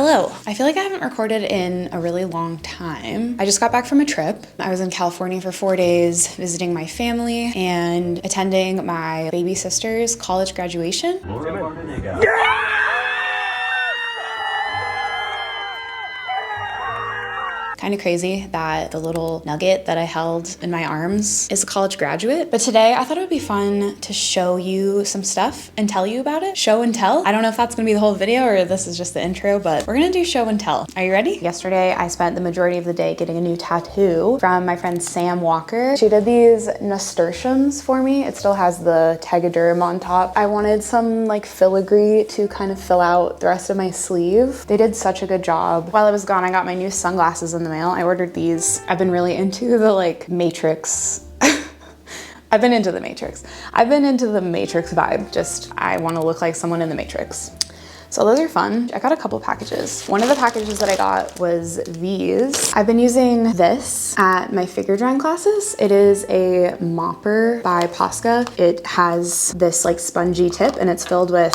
Hello. I feel like I haven't recorded in a really long time. I just got back from a trip. I was in California for 4 days visiting my family and attending my baby sister's college graduation. Kind of crazy that the little nugget that I held in my arms is a college graduate. But today I thought it would be fun to show you some stuff and tell you about it. Show and tell. I don't know if that's gonna be the whole video or this is just the intro, but we're gonna do show and tell. Are you ready? Yesterday I spent the majority of the day getting a new tattoo from my friend Sam Walker. She did these nasturtiums for me. It still has the tegaderm on top. I wanted some like filigree to kind of fill out the rest of my sleeve. They did such a good job. While I was gone, I got my new sunglasses in the mail. I ordered these. I've been really into the like Matrix. I've been into the Matrix vibe. Just, I want to look like someone in the Matrix. So those are fun. I got a couple packages. One of the packages that I got was these. I've been using this at my figure drawing classes. It is a mopper by Posca. It has this like spongy tip and it's filled with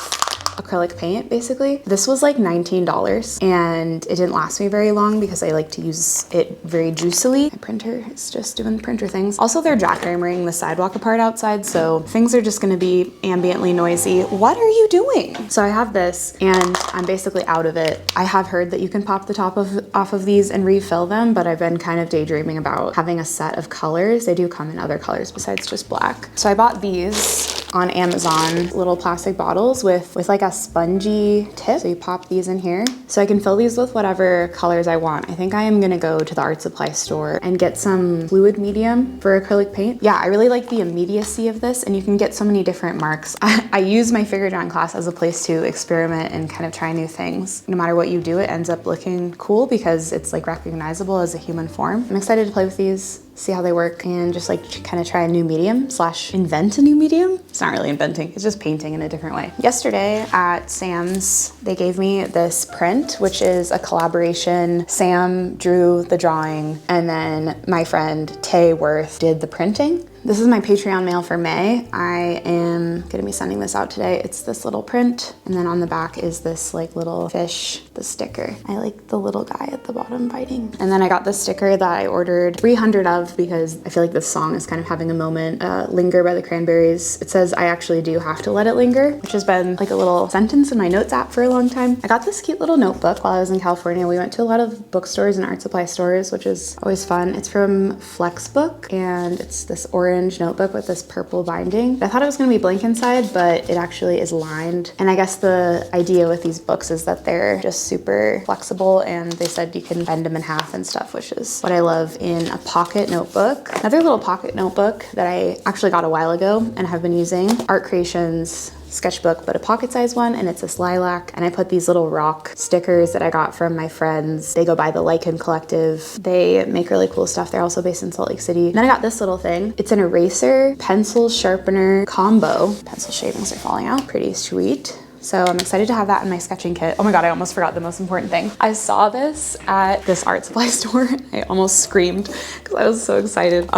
acrylic paint basically. This was like $19 and it didn't last me very long because I like to use it very juicily. My printer is just doing printer things. Also, they're jackhammering the sidewalk apart outside, so things are just gonna be ambiently noisy. What are you doing? So I have this and I'm basically out of it. I have heard that you can pop the top off of these and refill them, but I've been kind of daydreaming about having a set of colors. They do come in other colors besides just black. So I bought these on Amazon, little plastic bottles with like a spongy tip. So you pop these in here. So I can fill these with whatever colors I want. I think I am gonna go to the art supply store and get some fluid medium for acrylic paint. Yeah, I really like the immediacy of this and you can get so many different marks. I use my figure drawing class as a place to experiment and kind of try new things. No matter what you do, it ends up looking cool because it's like recognizable as a human form. I'm excited to play with these, see how they work, and just like kind of try a new medium / invent a new medium. It's not really inventing, it's just painting in a different way. Yesterday at Sam's, they gave me this print, which is a collaboration. Sam drew the drawing and then my friend Tay Worth did the printing. This is my Patreon mail for May. I am gonna be sending this out today. It's this little print, and then on the back is this like little fish, the sticker. I like the little guy at the bottom biting. And then I got this sticker that I ordered 300 of because I feel like this song is kind of having a moment. Linger by the Cranberries. It says, I actually do have to let it linger, which has been like a little sentence in my notes app for a long time. I got this cute little notebook while I was in California. We went to a lot of bookstores and art supply stores, which is always fun. It's from Flexbook, and it's this orange notebook with this purple binding. I thought it was gonna be blank inside, but it actually is lined. And I guess the idea with these books is that they're just super flexible, and they said you can bend them in half and stuff, which is what I love in a pocket notebook. Another little pocket notebook that I actually got a while ago and have been using, Art Creations sketchbook, but a pocket-sized one, and it's this lilac. And I put these little rock stickers that I got from my friends. They go by the Lichen Collective. They make really cool stuff. They're also based in Salt Lake City. And then I got this little thing. It's an eraser, pencil, sharpener combo. Pencil shavings are falling out. Pretty sweet. So I'm excited to have that in my sketching kit. Oh my God, I almost forgot the most important thing. I saw this at this art supply store. I almost screamed because I was so excited.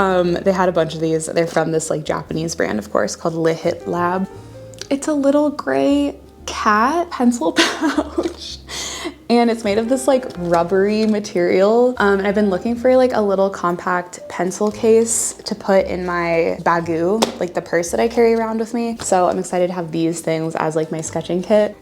They had a bunch of these. They're from this like Japanese brand, of course, called Lihit Lab. It's a little gray cat pencil pouch and it's made of this like rubbery material. And I've been looking for like a little compact pencil case to put in my bagoo, like the purse that I carry around with me. So I'm excited to have these things as like my sketching kit.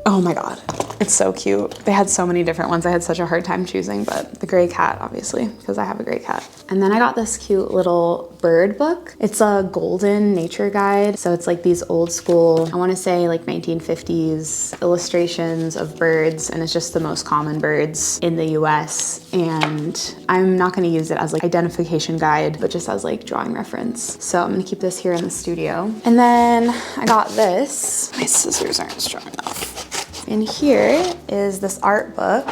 Oh my God, it's so cute. They had so many different ones. I had such a hard time choosing, but the gray cat, obviously, because I have a gray cat. And then I got this cute little bird book. It's a golden nature guide. So it's like these old school, I wanna say like 1950s illustrations of birds. And it's just the most common birds in the US. And I'm not gonna use it as like identification guide, but just as like drawing reference. So I'm gonna keep this here in the studio. And then I got this. My scissors aren't strong enough. And here is this art book.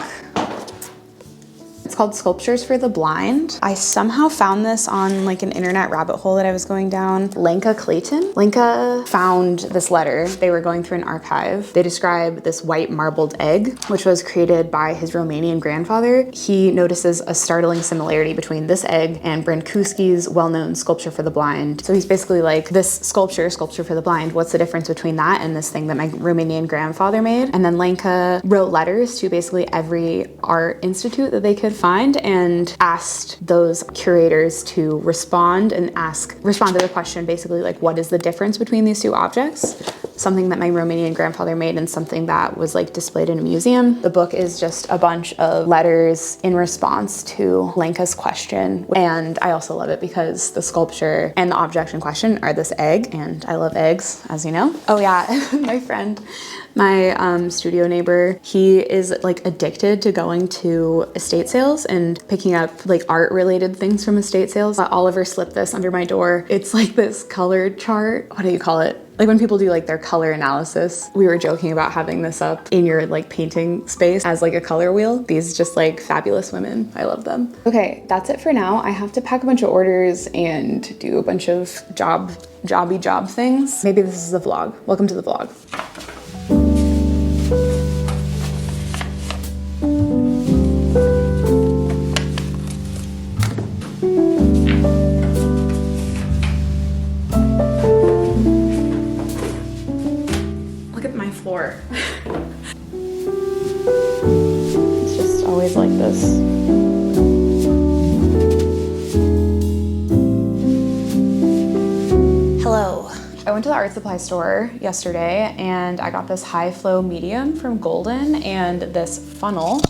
It It's called Sculptures for the Blind. I somehow found this on like an internet rabbit hole that I was going down. Lenka Clayton. Lenka found this letter. They were going through an archive. They describe this white marbled egg, which was created by his Romanian grandfather. He notices a startling similarity between this egg and Brancusi's well-known Sculpture for the Blind. So he's basically like, this Sculpture for the Blind, what's the difference between that and this thing that my Romanian grandfather made? And then Lenka wrote letters to basically every art institute that they could find and asked those curators to respond to the question basically like, what is the difference between these two objects? Something that my Romanian grandfather made and something that was like displayed in a museum. The book is just a bunch of letters in response to Lenka's question. And I also love it because the sculpture and the object in question are this egg, and I love eggs, as you know. Oh yeah, my friend, my studio neighbor, he is like addicted to going to estate sales and picking up like art related things from estate sales. Oliver slipped this under my door. It's like this colored chart. What do you call it? Like when people do like their color analysis. We were joking about having this up in your like painting space as like a color wheel. These just like fabulous women. I love them. Okay, that's it for now. I have to pack a bunch of orders and do a bunch of job things. Maybe this is the vlog. Welcome to the vlog. Floor. It's just always like this. Hello. I went to the art supply store yesterday and I got this high flow medium from Golden and this funnel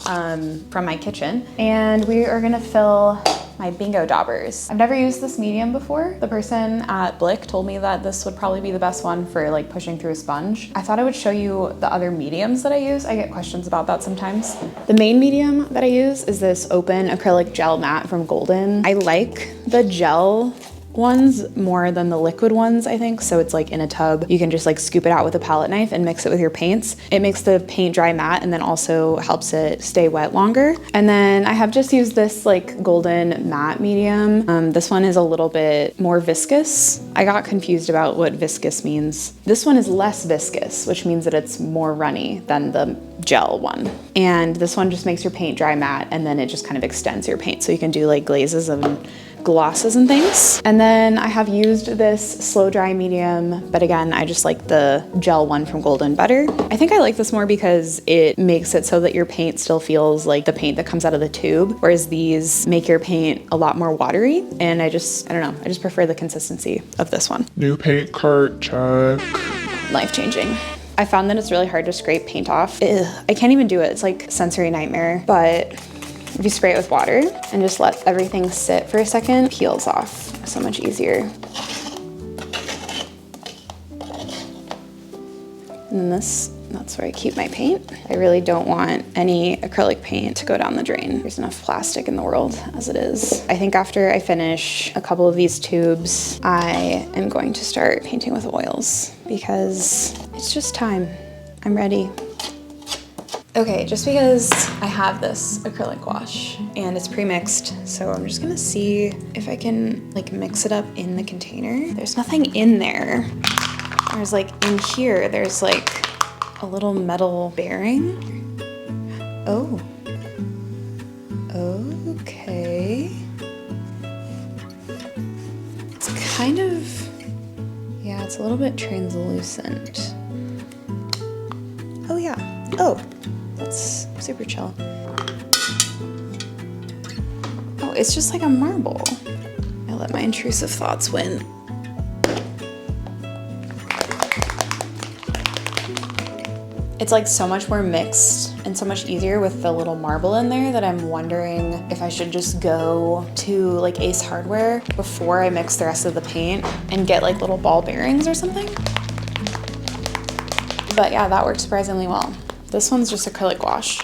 from my kitchen, and we are gonna fill my bingo daubers. I've never used this medium before. The person at Blick told me that this would probably be the best one for like pushing through a sponge. I thought I would show you the other mediums that I use. I get questions about that sometimes. The main medium that I use is this open acrylic gel mat from Golden. I like the gel ones more than the liquid ones, I think. So it's like in a tub. You can just like scoop it out with a palette knife and mix it with your paints. It makes the paint dry matte and then also helps it stay wet longer. And then I have just used this like Golden matte medium. This one is a little bit more viscous. I got confused about what viscous means. This one is less viscous, which means that it's more runny than the gel one. And this one just makes your paint dry matte and then it just kind of extends your paint. So you can do like glazes and glosses and things. And then I have used this slow dry medium, but again, I just like the gel one from Golden better. I think I like this more because it makes it so that your paint still feels like the paint that comes out of the tube, whereas these make your paint a lot more watery. And I don't know, I just prefer the consistency of this one. New paint cart, check. Life-changing. I found that it's really hard to scrape paint off. I can't even do it. It's like a sensory nightmare, but if you spray it with water and just let everything sit for a second, it peels off so much easier. And that's where I keep my paint. I really don't want any acrylic paint to go down the drain. There's enough plastic in the world as it is. I think after I finish a couple of these tubes, I am going to start painting with oils because it's just time. I'm ready. Okay, just because I have this acrylic gouache and it's pre-mixed, so I'm just gonna see if I can like mix it up in the container. There's nothing in there. There's like in here, there's like a little metal bearing. Oh, okay. It's kind of, yeah, it's a little bit translucent. Oh yeah, oh. That's super chill. Oh, it's just like a marble. I let my intrusive thoughts win. It's like so much more mixed and so much easier with the little marble in there that I'm wondering if I should just go to like Ace Hardware before I mix the rest of the paint and get like little ball bearings or something. But yeah, that works surprisingly well. This one's just acrylic gouache.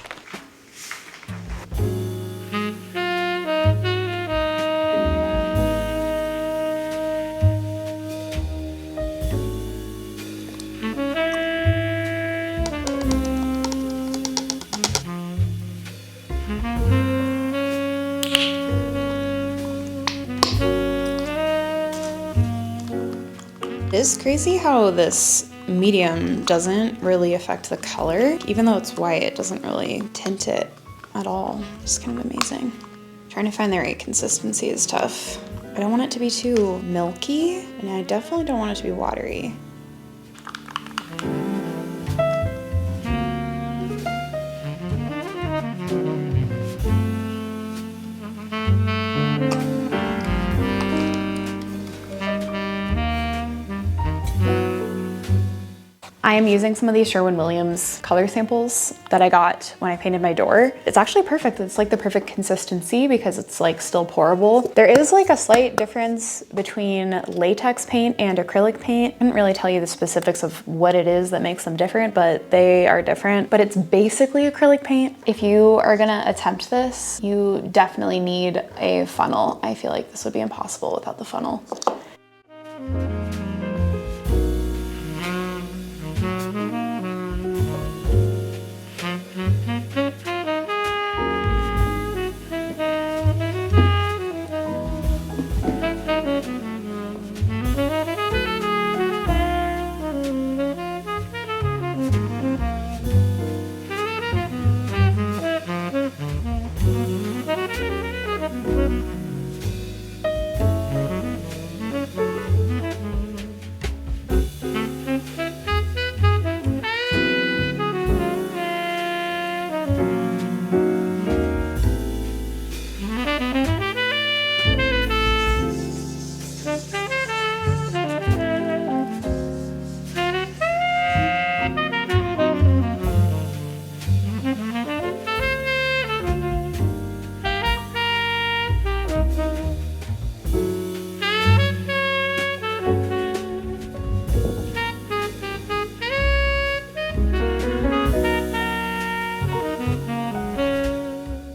It's crazy how this medium doesn't really affect the color. Even though it's white, it doesn't really tint it at all. It's kind of amazing. Trying to find the right consistency is tough. I don't want it to be too milky, and I definitely don't want it to be watery. I am using some of these Sherwin-Williams color samples that I got when I painted my door. It's actually perfect. It's like the perfect consistency because it's like still pourable. There is like a slight difference between latex paint and acrylic paint. I didn't really tell you the specifics of what it is that makes them different, but they are different. But it's basically acrylic paint. If you are gonna attempt this, you definitely need a funnel. I feel like this would be impossible without the funnel.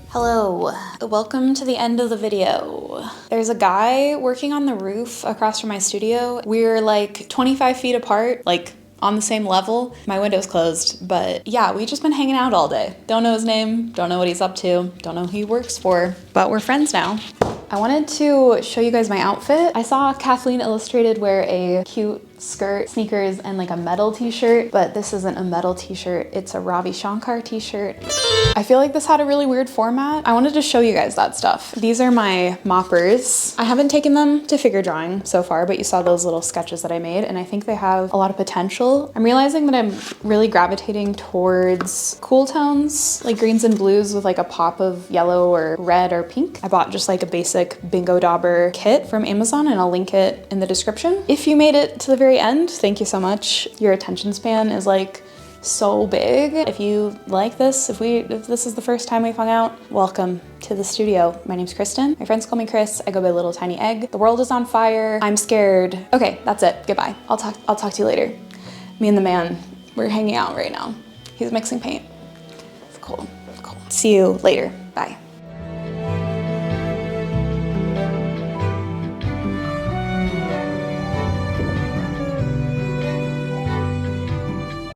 Hello, welcome to the end of the video. There's a guy working on the roof across from my studio. We're like 25 feet apart, like on the same level. My window's closed, but yeah, we've just been hanging out all day. Don't know his name, don't know what he's up to, don't know who he works for, but we're friends now. I wanted to show you guys my outfit. I saw Kathleen Illustrated wear a cute skirt, sneakers, and like a metal t-shirt, but this isn't a metal t-shirt, it's a Ravi Shankar t-shirt. I feel like this had a really weird format. I wanted to show you guys that stuff. These are my moppers. I haven't taken them to figure drawing so far, but you saw those little sketches that I made, and I think they have a lot of potential. I'm realizing that I'm really gravitating towards cool tones, like greens and blues with like a pop of yellow or red or pink. I bought just like a basic bingo dauber kit from Amazon, and I'll link it in the description. If you made it to the very end, thank you so much. Your attention span is like so big. If you like this, if this is the first time we've hung out, welcome to the studio. My name's Kristen. My friends call me Chris. I go by Little Tiny Egg. The world is on fire. I'm scared. Okay, that's it. Goodbye. I'll talk to you later. Me and the man, we're hanging out right now. He's mixing paint. It's cool. See you later. Bye.